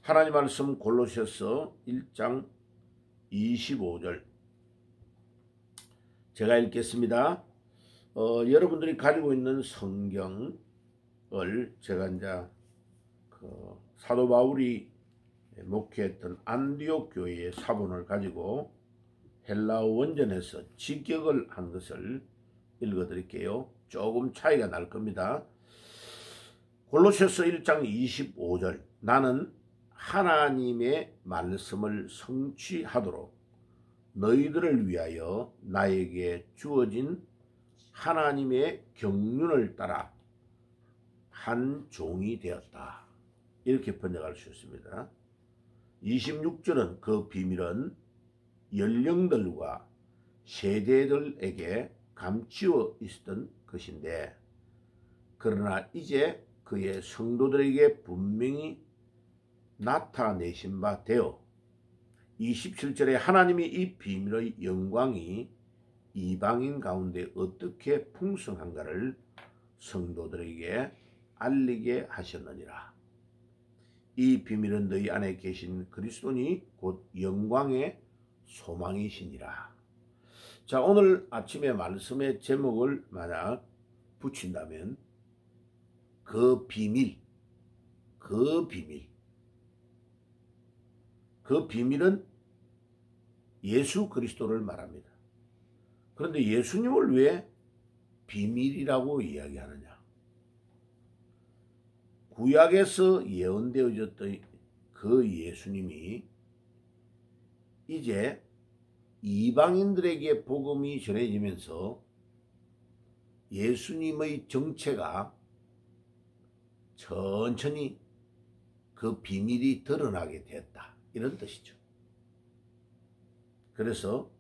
하나님 말씀 골로새서 1장 25절 제가 읽겠습니다. 여러분들이 가지고 있는 성경을 제가 이제 사도 바울이 목회했던 안디옥 교회의 사본을 가지고 헬라어 원전에서 직역을 한 것을 읽어 드릴게요. 조금 차이가 날 겁니다. 골로새서 1장 25절 나는 하나님의 말씀을 성취하도록 너희들을 위하여 나에게 주어진 하나님의 경륜을 따라 한 종이 되었다. 이렇게 번역할 수 있습니다. 26절은 그 비밀은 연령들과 세대들에게 감추어 있었던 것인데 그러나 이제 그의 성도들에게 분명히 나타내신 바 되어 27절에 하나님이 이 비밀의 영광이 이방인 가운데 어떻게 풍성한가를 성도들에게 알리게 하셨느니라. 이 비밀은 너희 안에 계신 그리스도니 곧 영광의 소망이시니라. 자, 오늘 아침에 말씀의 제목을 만약 붙인다면 그 비밀은 예수 그리스도를 말합니다. 그런데 예수님을 왜 비밀이라고 이야기하느냐? 구약에서 예언되어졌던 그 예수님이 이제 이방인들에게 복음이 전해지면서 예수님의 정체가 천천히 그 비밀이 드러나게 됐다. 이런 뜻이죠. 그래서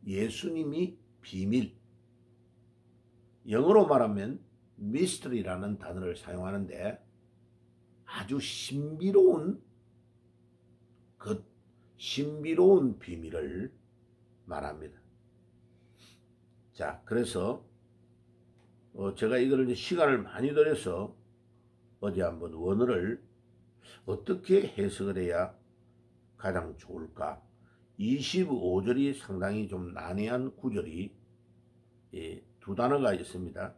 예수님이 비밀, 영어로 말하면 mystery라는 단어를 사용하는데 아주 신비로운 비밀을 말합니다. 자, 그래서 제가 이걸 시간을 많이 들여서 어제 한번 원어를 어떻게 해석을 해야 가장 좋을까? 25절이 상당히 좀 난해한 구절이 두 단어가 있습니다.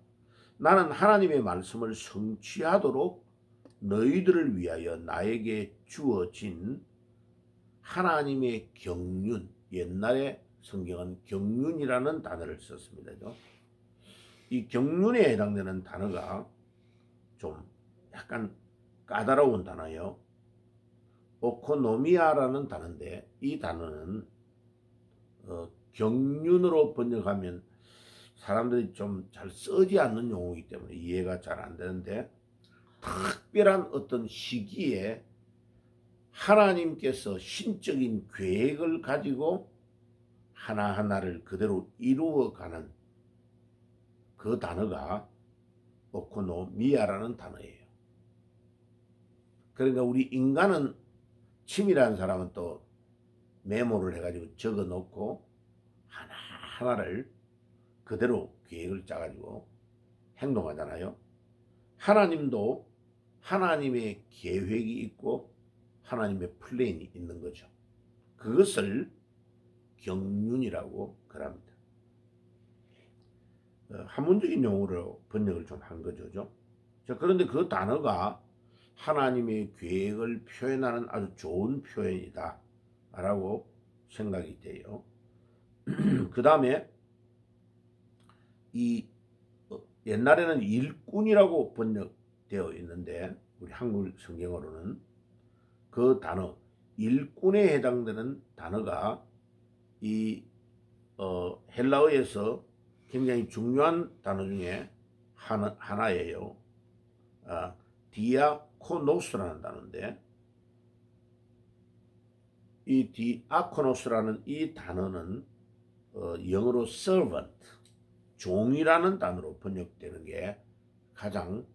나는 하나님의 말씀을 성취하도록 너희들을 위하여 나에게 주어진 하나님의 경륜, 옛날에 성경은 경륜이라는 단어를 썼습니다. 이 경륜에 해당되는 단어가 좀 약간 까다로운 단어예요. 오코노미아라는 단어인데 이 단어는 경륜으로 번역하면 사람들이 좀 잘 쓰지 않는 용어이기 때문에 이해가 잘 안 되는데 특별한 어떤 시기에 하나님께서 신적인 계획을 가지고 하나하나를 그대로 이루어가는 그 단어가 오코노미아라는 단어예요. 그러니까 우리 인간은 치밀한 사람은 또 메모를 해가지고 적어 놓고 하나하나를 그대로 계획을 짜가지고 행동하잖아요. 하나님도 하나님의 계획이 있고 하나님의 플랜이 있는 거죠. 그것을 경륜이라고 그럽니다. 한문적인 용어로 번역을 좀 한 거죠. 자, 그런데 그 단어가 하나님의 계획을 표현하는 아주 좋은 표현이다 라고 생각이 돼요. 그 다음에 옛날에는 일꾼이라고 번역되어 있는데 우리 한글 성경어로는 그 단어 일꾼에 해당되는 단어가 헬라어에서 굉장히 중요한 단어 중에 하나예요. 디아코노스라는 단어인데 이 디아코노스라는 이 단어는 영어로 servant, 종이라는 단어로 번역되는 게 가장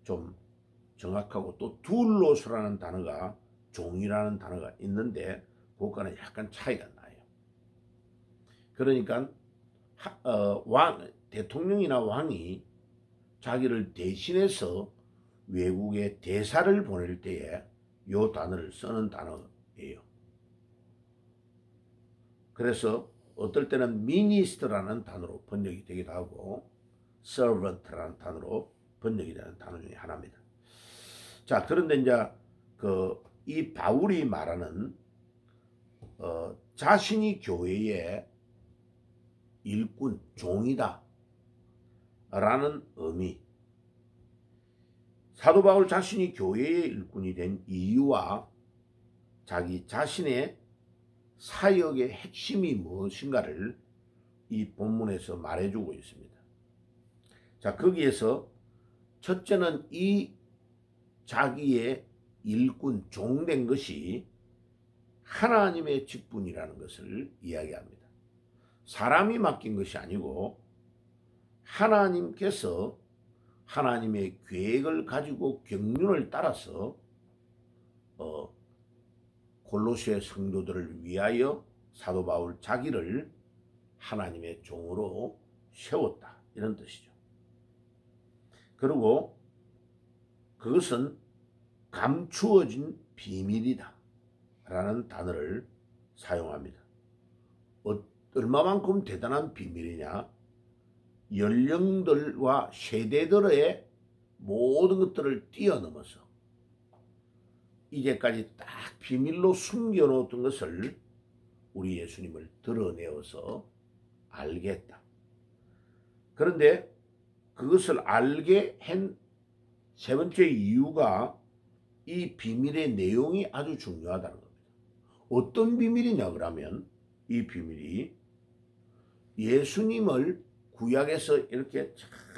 좀 정확하고 또 둘로스라는 단어가 종이라는 단어가 있는데 그것과는 약간 차이가 나요. 그러니까 대통령이나 왕이 자기를 대신해서 외국에 대사를 보낼 때에 요 단어를 쓰는 단어예요. 그래서 어떨 때는 minister라는 단어로 번역이 되기도 하고 servant라는 단어로 번역이 되는 단어 중에 하나입니다. 자, 그런데 이제 이 바울이 말하는 자신이 교회의 일꾼, 종이다 라는 의미, 사도 바울 자신이 교회의 일꾼이 된 이유와 자기 자신의 사역의 핵심이 무엇인가를 이 본문에서 말해주고 있습니다. 자, 거기에서 첫째는 이 자기의 일꾼, 종된 것이 하나님의 직분이라는 것을 이야기합니다. 사람이 맡긴 것이 아니고 하나님께서 하나님의 계획을 가지고 경륜을 따라서 골로새 성도들을 위하여 사도 바울 자기를 하나님의 종으로 세웠다, 이런 뜻이죠. 그리고 그것은 감추어진 비밀이다 라는 단어를 사용합니다. 얼마만큼 대단한 비밀이냐? 연령들과 세대들의 모든 것들을 뛰어넘어서 이제까지 딱 비밀로 숨겨놓았던 것을 우리 예수님을 드러내어서 알게 했다. 그런데 그것을 알게 한 세 번째 이유가 이 비밀의 내용이 아주 중요하다는 겁니다. 어떤 비밀이냐 그러면 이 비밀이 예수님을 구약에서 이렇게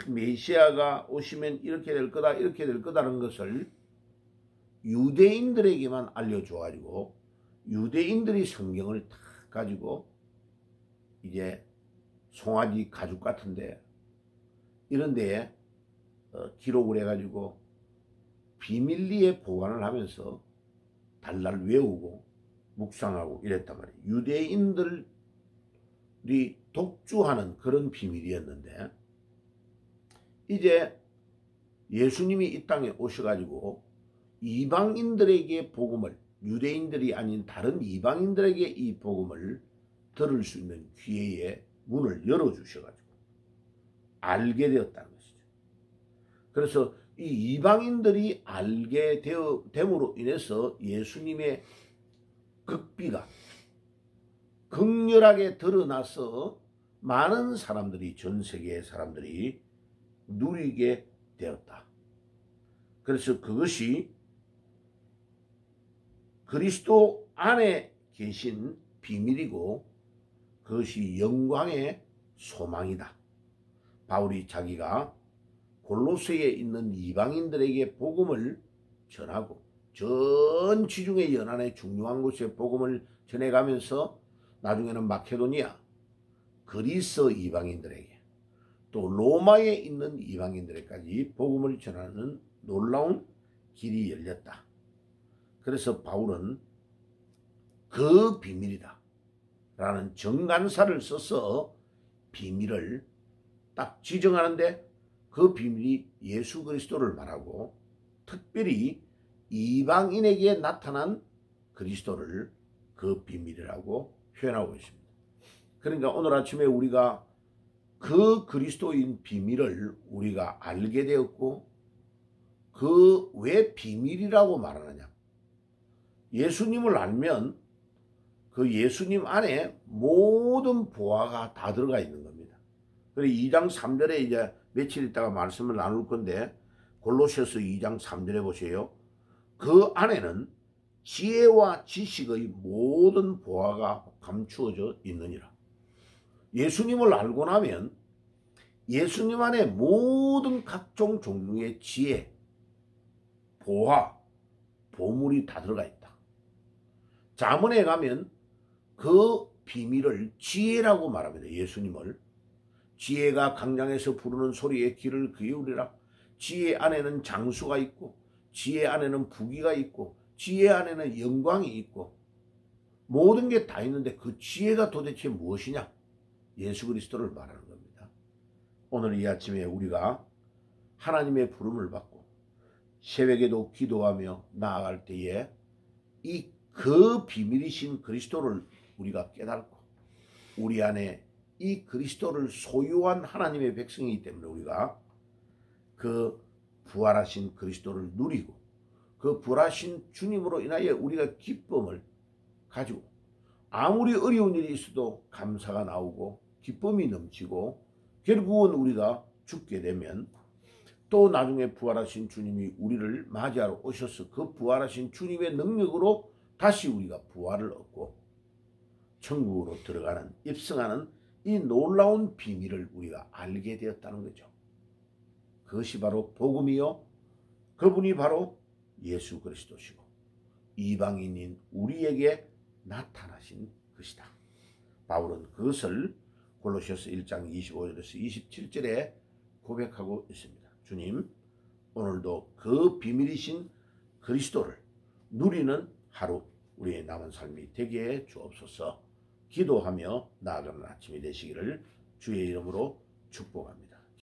메시아가 오시면 이렇게 될 거다, 이렇게 될 거다라는 것을 유대인들에게만 알려줘가지고 유대인들이 성경을 다 가지고 이제 송아지 가죽 같은데 이런 데에 기록을 해가지고 비밀리에 보관을 하면서 달달 외우고 묵상하고 이랬단 말이에요. 유대인들이 독주하는 그런 비밀이었는데 이제 예수님이 이 땅에 오셔가지고 이방인들에게 복음을, 유대인들이 아닌 다른 이방인들에게 이 복음을 들을 수 있는 기회의 문을 열어주셔가지고 알게 되었다는 것이죠. 그래서 이 이방인들이 알게 됨으로 인해서 예수님의 극비가 극렬하게 드러나서 많은 사람들이, 전 세계의 사람들이 누리게 되었다. 그래서 그것이 그리스도 안에 계신 비밀이고 그것이 영광의 소망이다. 바울이 자기가 골로새에 있는 이방인들에게 복음을 전하고 전 지중해 연안의 중요한 곳에 복음을 전해가면서 나중에는 마케도니아, 그리스 이방인들에게 또 로마에 있는 이방인들에게까지 복음을 전하는 놀라운 길이 열렸다. 그래서 바울은 그 비밀이다 라는 정관사를 써서 비밀을 딱 지정하는데 그 비밀이 예수 그리스도를 말하고 특별히 이방인에게 나타난 그리스도를 그 비밀이라고 표현하고 있습니다. 그러니까 오늘 아침에 우리가 그 그리스도인 비밀을 우리가 알게 되었고 그 왜 비밀이라고 말하느냐? 예수님을 알면 그 예수님 안에 모든 보화가 다 들어가 있는 겁니다. 그래서 2장 3절에 이제 며칠 있다가 말씀을 나눌 건데 골로새서 2장 3절에 보세요. 그 안에는 지혜와 지식의 모든 보화가 감추어져 있느니라. 예수님을 알고 나면 예수님 안에 모든 각종 종류의 지혜, 보화, 보물이 다 들어가 있다. 잠언에 가면 그 비밀을 지혜라고 말합니다. 예수님을. 지혜가 강장에서 부르는 소리에 귀를 기울이라. 지혜 안에는 장수가 있고 지혜 안에는 부귀가 있고 지혜 안에는 영광이 있고 모든 게 다 있는데 그 지혜가 도대체 무엇이냐? 예수 그리스도를 말하는 겁니다. 오늘 이 아침에 우리가 하나님의 부름을 받고 새벽에도 기도하며 나아갈 때에 그 비밀이신 그리스도를 우리가 깨닫고 우리 안에 이 그리스도를 소유한 하나님의 백성이기 때문에 우리가 그 부활하신 그리스도를 누리고 그 부활하신 주님으로 인하여 우리가 기쁨을 가지고 아무리 어려운 일이 있어도 감사가 나오고 기쁨이 넘치고 결국은 우리가 죽게 되면 또 나중에 부활하신 주님이 우리를 맞이하러 오셔서 그 부활하신 주님의 능력으로 다시 우리가 부활을 얻고 천국으로 들어가는 입성하는 이 놀라운 비밀을 우리가 알게 되었다는 거죠. 그것이 바로 복음이요 그분이 바로 예수 그리스도시고 이방인인 우리에게 나타나신 것이다. 바울은 그것을 골로새서 1장 25절에서 27절에 고백하고 있습니다. 주님, 오늘도 그 비밀이신 그리스도를 누리는 하루 우리의 남은 삶이 되게 해 주옵소서. 기도하며 나아가는 아침이 되시기를 주의 이름으로 축복합니다.